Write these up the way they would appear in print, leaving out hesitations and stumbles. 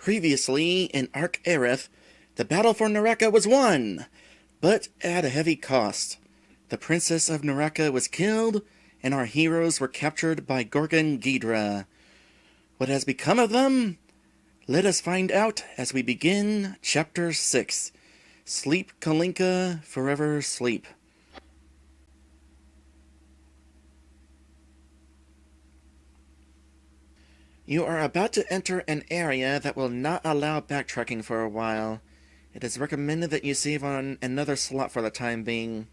Previously, in Ark Arath, the battle for Naraka was won, but at a heavy cost. The Princess of Naraka was killed, and our heroes were captured by Gorgon Ghidra. What has become of them? Let us find out as we begin Chapter 6. Sleep, Kalinka, forever sleep. You are about to enter an area that will not allow backtracking for a while. It is recommended that you save on another slot for the time being.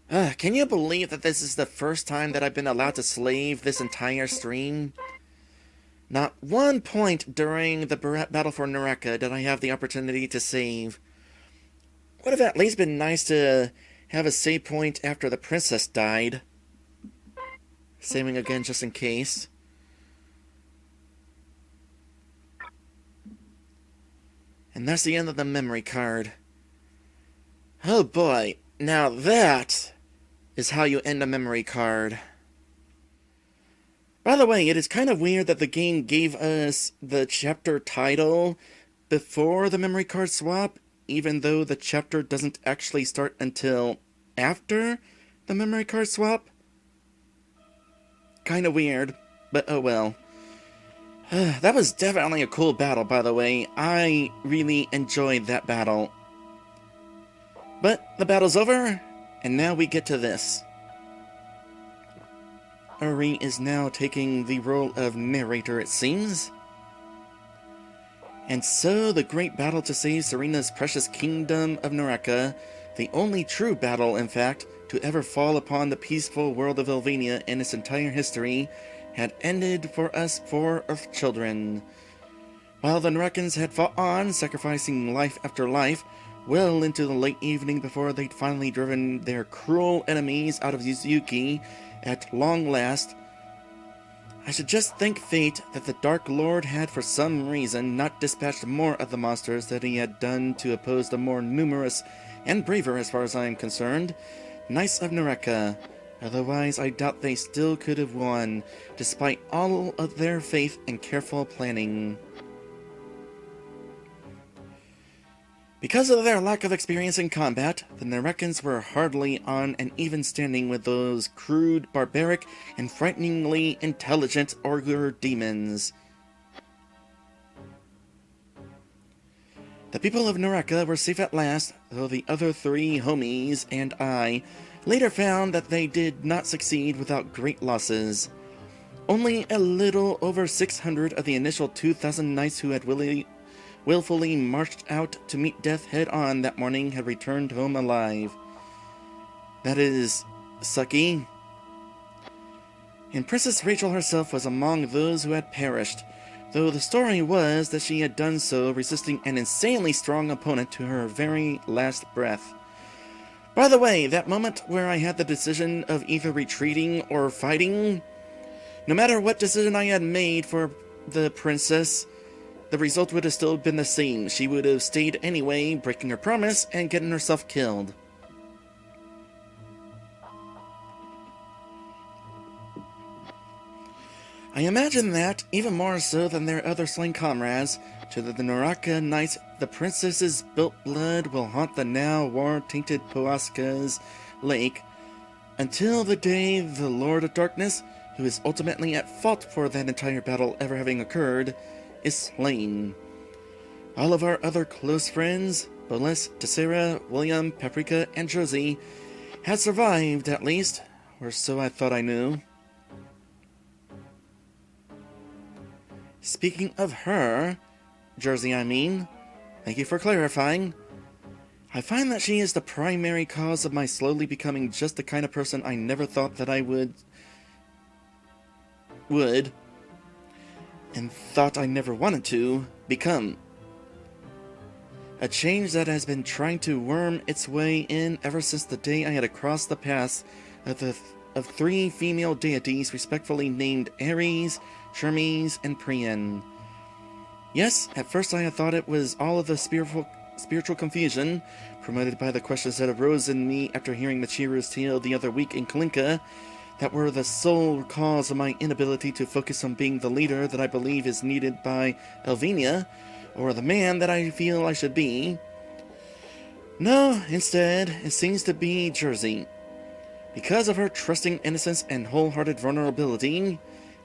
Can you believe that this is the first time that I've been allowed to slave this entire stream? Not one point during the battle for Naraka did I have the opportunity to save. Would have at least been nice to have a save point after the princess died. Saving again just in case. And that's the end of the memory card. Oh boy, now that is how you end a memory card. By the way, it is kind of weird that the game gave us the chapter title before the memory card swap, even though the chapter doesn't actually start until after the memory card swap. Kind of weird, but oh well. That was definitely a cool battle, by the way. I really enjoyed that battle. But the battle's over, and now we get to this. Uri is now taking the role of narrator, it seems. And so, the great battle to save Serena's precious kingdom of Naraka, the only true battle, in fact, to ever fall upon the peaceful world of Elvania in its entire history, had ended for us four Earth children. While the Narakans had fought on, sacrificing life after life, well into the late evening before they'd finally driven their cruel enemies out of Yuzuki, at long last, I should just thank fate that the Dark Lord had for some reason not dispatched more of the monsters that he had done to oppose the more numerous and braver, as far as I am concerned, Knights of Naraka. Otherwise, I doubt they still could have won, despite all of their faith and careful planning. Because of their lack of experience in combat, the Narakans were hardly on an even standing with those crude, barbaric, and frighteningly intelligent ogre demons. The people of Naraka were safe at last, though the other three homies and I later found that they did not succeed without great losses. Only a little over 600 of the initial 2,000 knights who had willfully marched out to meet death head-on that morning had returned home alive. That is sucky. And Princess Rachel herself was among those who had perished, though the story was that she had done so resisting an insanely strong opponent to her very last breath. By the way, that moment where I had the decision of either retreating or fighting, no matter what decision I had made for the princess, the result would have still been the same. She would have stayed anyway, breaking her promise and getting herself killed. I imagine that, even more so than their other slain comrades, to the Naraka Knights, the princess's spilt blood will haunt the now war-tainted Poaska's lake, until the day the Lord of Darkness, who is ultimately at fault for that entire battle ever having occurred, is slain. All of our other close friends, Boles, Tessera, William, Paprika, and Josie, had survived at least, or so I thought I knew. Speaking of her, Jersey I mean, thank you for clarifying. I find that she is the primary cause of my slowly becoming just the kind of person I never thought that I would, and thought I never wanted to, become. A change that has been trying to worm its way in ever since the day I had crossed the paths of three female deities respectfully named Ares, Hermes, and Priyan. Yes, at first I had thought it was all of the spiritual confusion, promoted by the questions that arose in me after hearing Michiru's tale the other week in Kalinka, that were the sole cause of my inability to focus on being the leader that I believe is needed by Elvenia, or the man that I feel I should be. No, instead, it seems to be Jersey. Because of her trusting innocence and wholehearted vulnerability,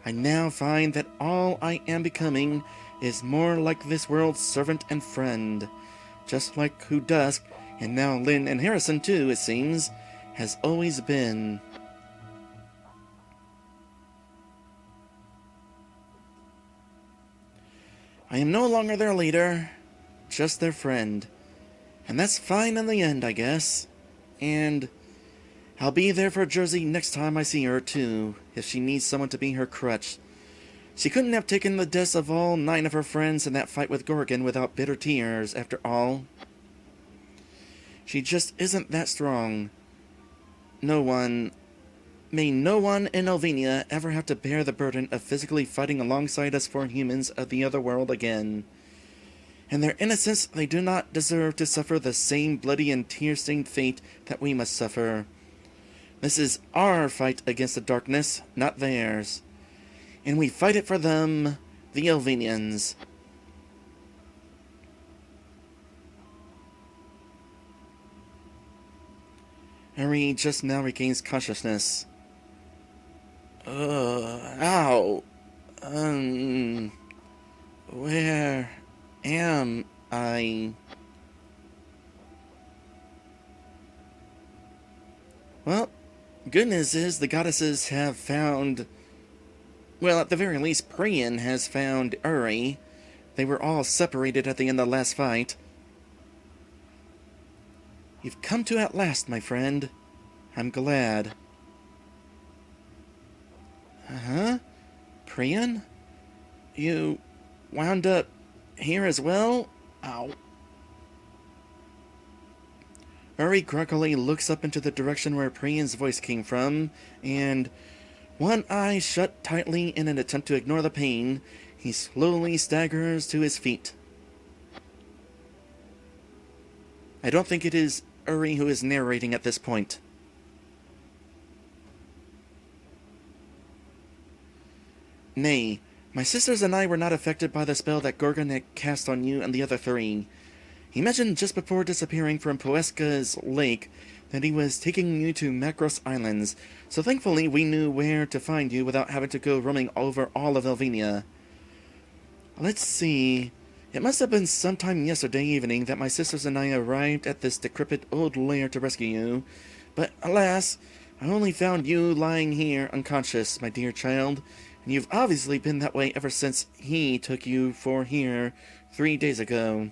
I now find that all I am becoming is more like this world's servant and friend. Just like who Dusk, and now Lynn and Harrison too, it seems, has always been. I am no longer their leader, just their friend. And that's fine in the end, I guess. And I'll be there for Jersey next time I see her, too, if she needs someone to be her crutch. She couldn't have taken the deaths of all 9 of her friends in that fight with Gorgon without bitter tears, after all. She just isn't that strong. May no one in Elvenia ever have to bear the burden of physically fighting alongside us for humans of the other world again. In their innocence, they do not deserve to suffer the same bloody and tear-stained fate that we must suffer. This is our fight against the darkness, not theirs. And we fight it for them, the Elvenians. Harry just now regains consciousness. Ow. Where am I? Well, good news is the goddesses have found... Well, at the very least, Priyan has found Uri. They were all separated at the end of the last fight. You've come to at last, my friend. I'm glad. Uh-huh? Priyan? You wound up here as well? Ow. Uri groggily looks up into the direction where Priyan's voice came from, and... one eye shut tightly in an attempt to ignore the pain, he slowly staggers to his feet. I don't think it is Uri who is narrating at this point. Nay, my sisters and I were not affected by the spell that Gorgon had cast on you and the other 3. He mentioned just before disappearing from Poeska's lake that he was taking you to Macros Islands, so thankfully we knew where to find you without having to go roaming over all of Elvenia. Let's see... It must have been sometime yesterday evening that my sisters and I arrived at this decrepit old lair to rescue you, but alas, I only found you lying here unconscious, my dear child, and you've obviously been that way ever since he took you for here 3 days ago.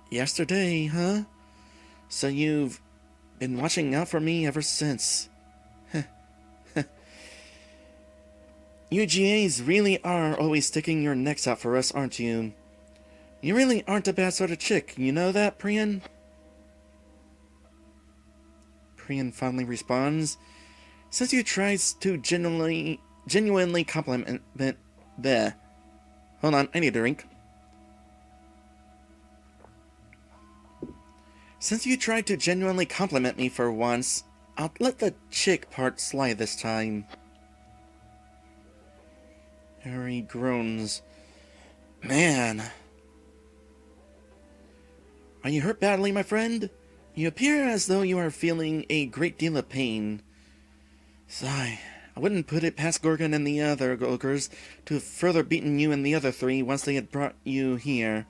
Yesterday, huh? So you've been watching out for me ever since. You GAs really are always sticking your necks out for us, aren't you? You really aren't a bad sort of chick, you know that, Priyan? Priyan fondly responds, since you tried to genuinely compliment... Hold on, I need a drink. Since you tried to genuinely compliment me for once, I'll let the chick part slide this time. Harry groans. Man. Are you hurt badly, my friend? You appear as though you are feeling a great deal of pain. Sigh. I wouldn't put it past Gorgon and the other ogres to have further beaten you and the other 3 once they had brought you here.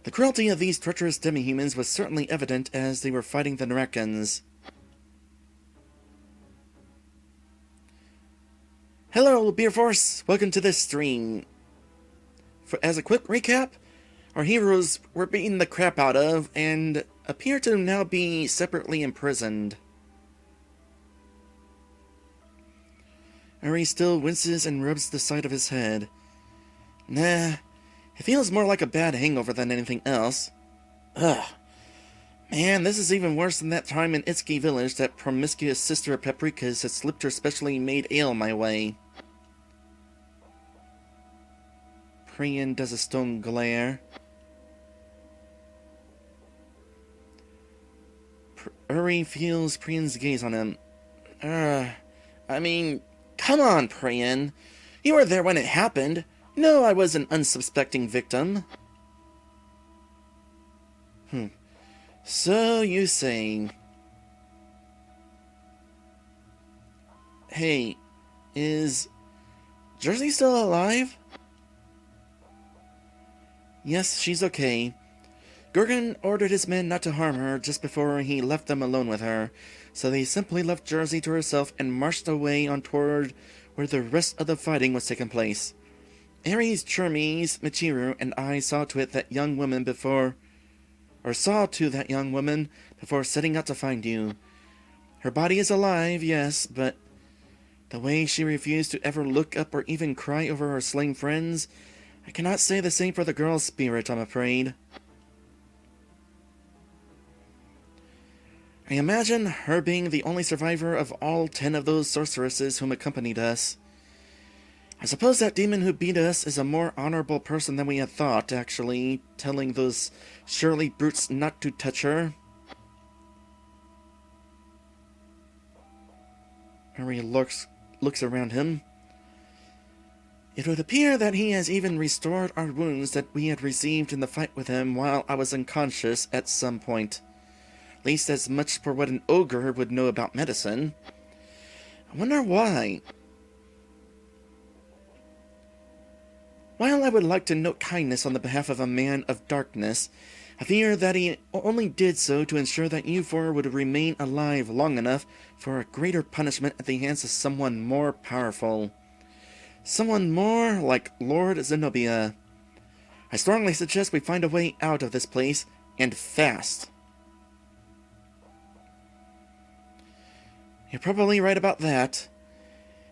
The cruelty of these treacherous demi-humans was certainly evident as they were fighting the Narakans. Hello, Beer Force! Welcome to this stream. As a quick recap, our heroes were beaten the crap out of and appear to now be separately imprisoned. Uri still winces and rubs the side of his head. Nah, it feels more like a bad hangover than anything else. Ugh. Man, this is even worse than that time in Itsuki Village that promiscuous sister of Paprika's had slipped her specially made ale my way. Priyan does a stone glare. Uri feels Priyan's gaze on him. I mean, come on, Priyan. You were there when it happened. No, I was an unsuspecting victim. So you say... Hey, is Jersey still alive? Yes, she's okay. Gorgon ordered his men not to harm her just before he left them alone with her, so they simply left Jersey to herself and marched away on toward where the rest of the fighting was taking place. Ares, Chermes, Michiru, and I saw to that young woman before setting out to find you. Her body is alive, yes, but the way she refused to ever look up or even cry over her slain friends, I cannot say the same for the girl's spirit, I'm afraid. I imagine her being the only survivor of all 10 of those sorceresses whom accompanied us. I suppose that demon who beat us is a more honorable person than we had thought, actually, telling those surly brutes not to touch her. Harry looks around him. It would appear that he has even restored our wounds that we had received in the fight with him while I was unconscious at some point. At least as much for what an ogre would know about medicine. I wonder why. While I would like to note kindness on the behalf of a man of darkness, I fear that he only did so to ensure that you four would remain alive long enough for a greater punishment at the hands of someone more powerful. Someone more like Lord Zenobia. I strongly suggest we find a way out of this place, and fast. You're probably right about that.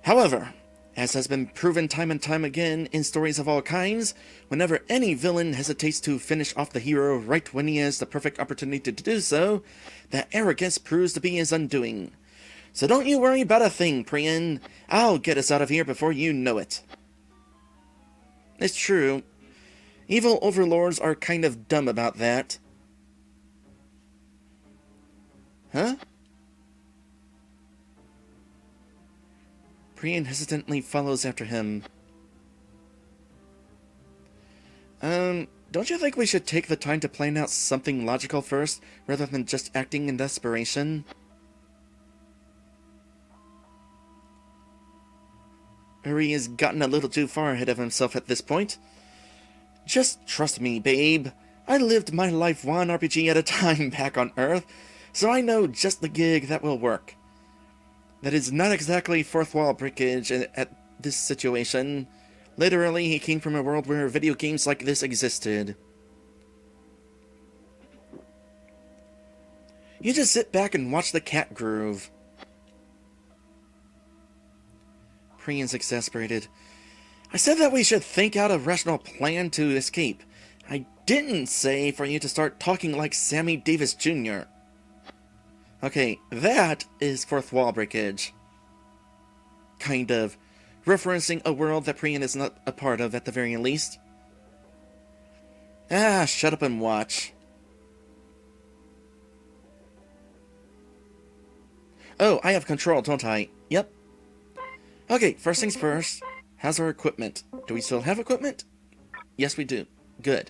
However, as has been proven time and time again in stories of all kinds, whenever any villain hesitates to finish off the hero right when he has the perfect opportunity to do so, that arrogance proves to be his undoing. So don't you worry about a thing, Priyan. I'll get us out of here before you know it. It's true. Evil overlords are kind of dumb about that. Huh? Priyan hesitantly follows after him. Don't you think we should take the time to plan out something logical first, rather than just acting in desperation? Uri has gotten a little too far ahead of himself at this point. Just trust me, babe. I lived my life one RPG at a time back on Earth, so I know just the gig that will work. That is not exactly fourth wall breakage at this situation. Literally, he came from a world where video games like this existed. You just sit back and watch the cat groove. Priyan's exasperated. I said that we should think out a rational plan to escape. I didn't say for you to start talking like Sammy Davis Jr. Okay, that is fourth wall breakage. Kind of. Referencing a world that Priyan is not a part of at the very least. Ah, shut up and watch. Oh, I have control, don't I? Yep. Okay, first things first. How's our equipment? Do we still have equipment? Yes, we do. Good.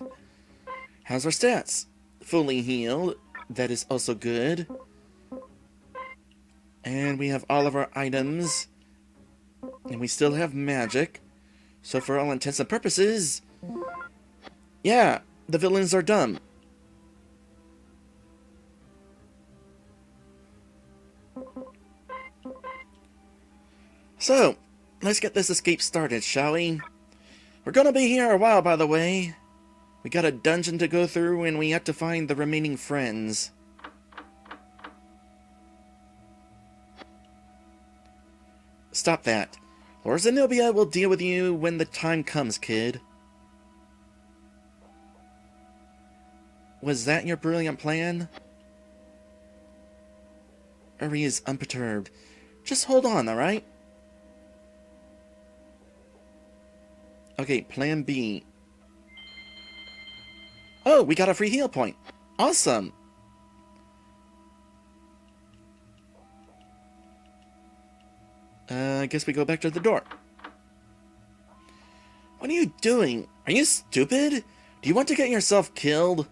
How's our stats? Fully healed. That is also good. And we have all of our items. And we still have magic. So for all intents and purposes... yeah, the villains are dumb. So, let's get this escape started, shall we? We're gonna be here a while, by the way. We got a dungeon to go through, and we have to find the remaining friends. Stop that. Lord Zenobia will deal with you when the time comes, kid. Was that your brilliant plan? Uri is unperturbed. Just hold on, alright? Okay, plan B. Oh, we got a free heal point. Awesome. I guess we go back to the door. What are you doing? Are you stupid? Do you want to get yourself killed?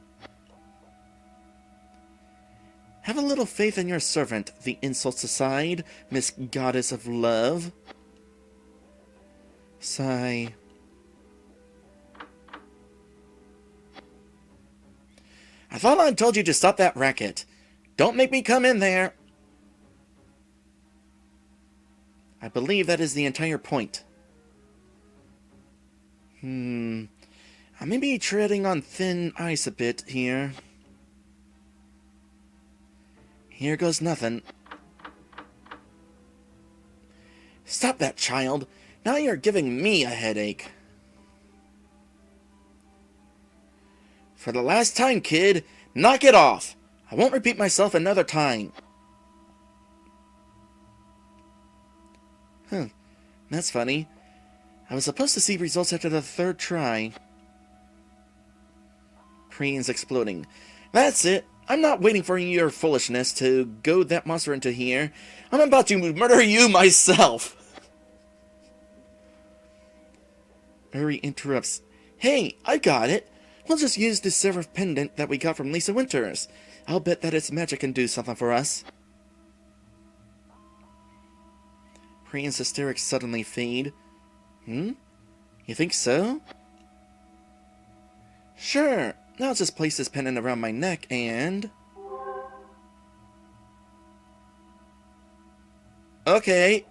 Have a little faith in your servant, the insults aside, Miss Goddess of Love. Sigh. I thought I told you to stop that racket. Don't make me come in there. I believe that is the entire point. I may be treading on thin ice a bit here. Here goes nothing. Stop that, child. Now you're giving me a headache. For the last time, kid, knock it off. I won't repeat myself another time. That's funny. I was supposed to see results after the third try. Crane's exploding. That's it. I'm not waiting for your foolishness to goad that monster into here. I'm about to murder you myself. Uri interrupts. Hey, I got it. We'll just use this seraph pendant that we got from Lisa Winters. I'll bet that its magic can do something for us. Crane's hysterics suddenly fade. You think so? Sure. Now I'll just place this pendant around my neck and... Okay.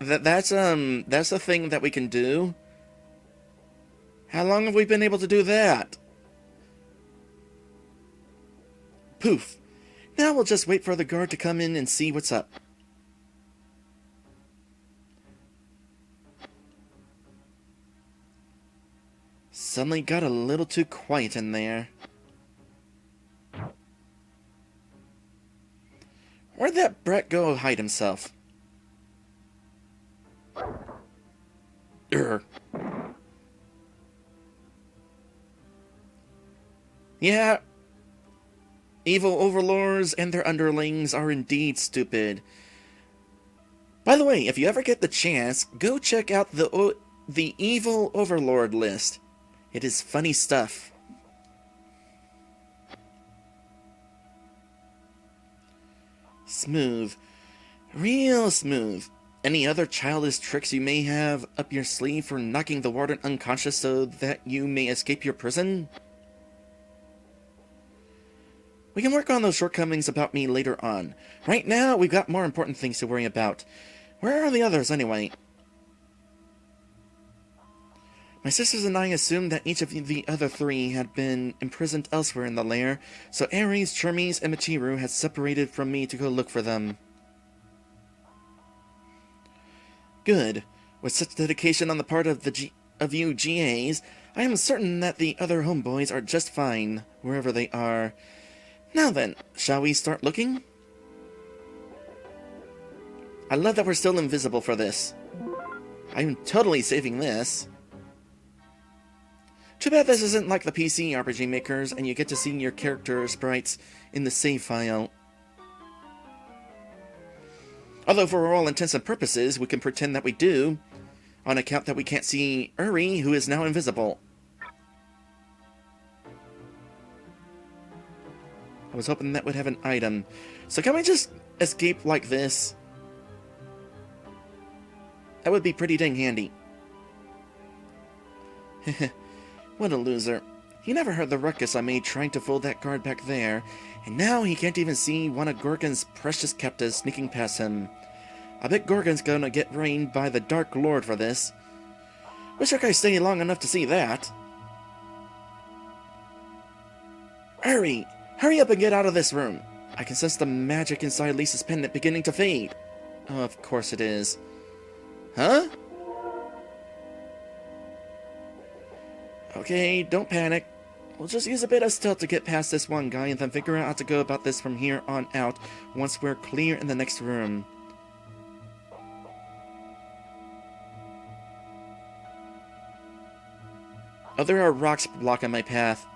That's a thing that we can do. How long have we been able to do that? Poof. Now we'll just wait for the guard to come in and see what's up. Suddenly got a little too quiet in there. Where'd that brat go hide himself? Urgh. Yeah, evil overlords and their underlings are indeed stupid. By the way, if you ever get the chance, go check out the evil overlord list. It is funny stuff. Smooth. Real smooth. Any other childish tricks you may have up your sleeve for knocking the warden unconscious so that you may escape your prison? We can work on those shortcomings about me later on. Right now, we've got more important things to worry about. Where are the others, anyway? My sisters and I assumed that each of the other three had been imprisoned elsewhere in the lair, so Ares, Charmes, and Michiru had separated from me to go look for them. Good. With such dedication on the part of you GAs, I am certain that the other homeboys are just fine, wherever they are. Now then, shall we start looking? I love that we're still invisible for this. I'm totally saving this. Too bad this isn't like the PC RPG makers and you get to see your character sprites in the save file. Although for all intents and purposes, we can pretend that we do, on account that we can't see Uri, who is now invisible. I was hoping that would have an item. So can we just escape like this? That would be pretty dang handy. What a loser. He never heard the ruckus I made trying to fool that guard back there, and now he can't even see one of Gorgon's precious captives sneaking past him. I bet Gorgon's gonna get rained by the Dark Lord for this. Wish I could stay long enough to see that. Hurry! Hurry up and get out of this room! I can sense the magic inside Lisa's pendant beginning to fade. Oh, of course it is. Huh? Okay, don't panic. We'll just use a bit of stealth to get past this one guy and then figure out how to go about this from here on out once we're clear in the next room. Oh, there are rocks blocking my path.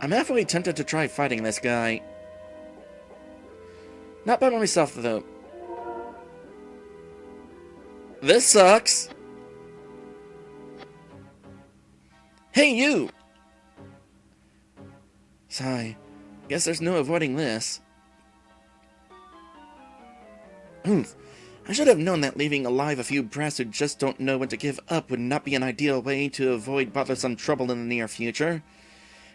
I'm halfway tempted to try fighting this guy. Not by myself, though. This sucks! Hey, you! Sigh. Guess there's no avoiding this. Oomph. I should have known that leaving alive a few brats who just don't know when to give up would not be an ideal way to avoid bothersome trouble in the near future.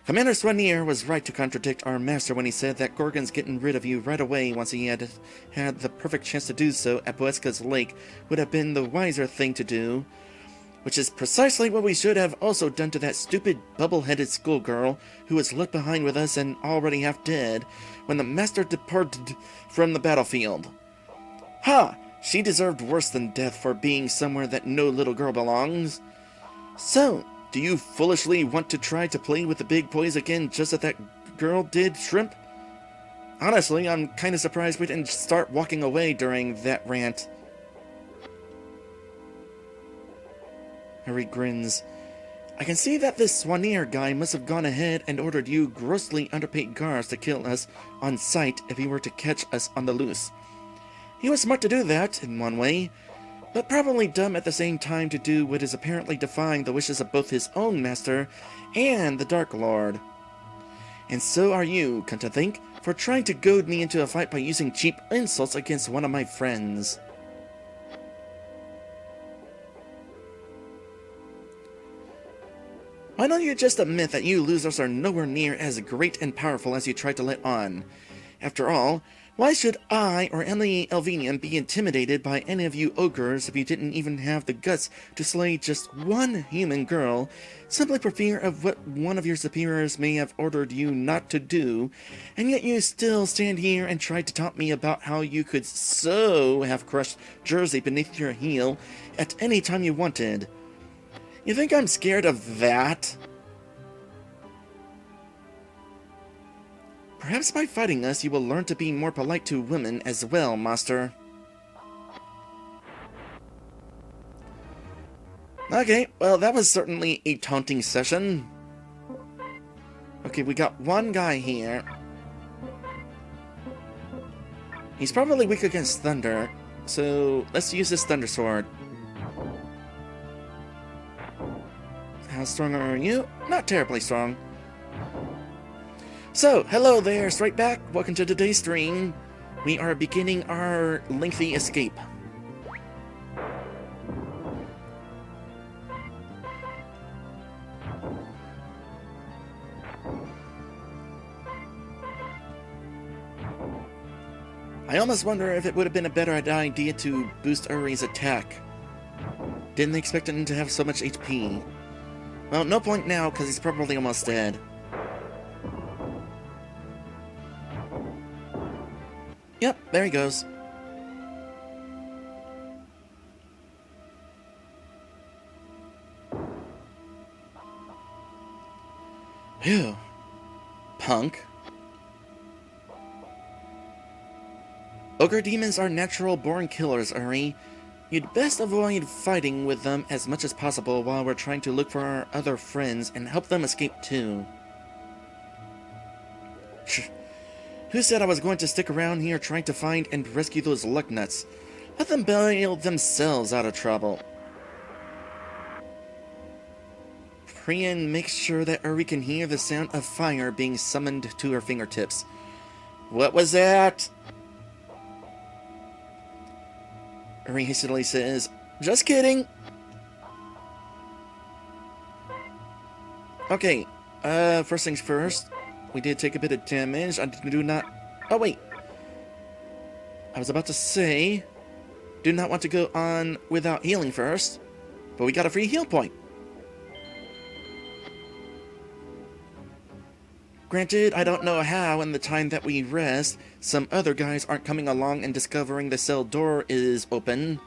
Commander Swanier was right to contradict our master when he said that Gorgon's getting rid of you right away once he had the perfect chance to do so at Boeska's Lake would have been the wiser thing to do. Which is precisely what we should have also done to that stupid, bubble-headed schoolgirl who was left behind with us and already half dead when the master departed from the battlefield. Ha! She deserved worse than death for being somewhere that no little girl belongs. So, do you foolishly want to try to play with the big boys again just as that girl did, Shrimp? Honestly, I'm kinda surprised we didn't start walking away during that rant. Harry grins. I can see that this Swanier guy must have gone ahead and ordered you grossly underpaid guards to kill us on sight if he were to catch us on the loose. He was smart to do that, in one way, but probably dumb at the same time to do what is apparently defying the wishes of both his own master and the Dark Lord. And so are you, come to think, for trying to goad me into a fight by using cheap insults against one of my friends. Why don't you just admit that you losers are nowhere near as great and powerful as you tried to let on? After all, why should I or any Elvenian be intimidated by any of you ogres if you didn't even have the guts to slay just one human girl, simply for fear of what one of your superiors may have ordered you not to do, and yet you still stand here and try to taunt me about how you could so have crushed Jersey beneath your heel at any time you wanted? You think I'm scared of that? Perhaps by fighting us, you will learn to be more polite to women as well, master. Okay, well, that was certainly a taunting session. Okay, we got one guy here. He's probably weak against thunder, so let's use this thunder sword. How strong are you? Not terribly strong. So, hello there, Straight Back. Welcome to today's stream. We are beginning our lengthy escape. I almost wonder if it would have been a better idea to boost Uri's attack. Didn't expect him to have so much HP. Well, no point now, because he's probably almost dead. Yep, there he goes. Phew. Punk. Ogre demons are natural-born killers, Uri. You'd best avoid fighting with them as much as possible while we're trying to look for our other friends and help them escape too. Who said I was going to stick around here trying to find and rescue those lucknuts? Let them bail themselves out of trouble. Priyan makes sure that Uri can hear the sound of fire being summoned to her fingertips. What was that? Uri hastily says, just kidding. Okay, first things first. We did take a bit of damage. I do not... Oh, wait. I was about to say... Do not want to go on without healing first. But we got a free heal point. Granted, I don't know how in the time that we rest, some other guys aren't coming along and discovering the cell door is open.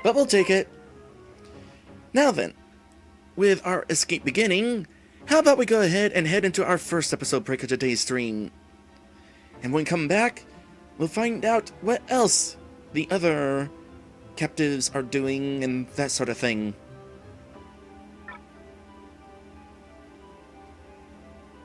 But we'll take it. Now then, with our escape beginning... How about we go ahead and head into our first episode break of today's stream. And when we come back, we'll find out what else the other captives are doing and that sort of thing.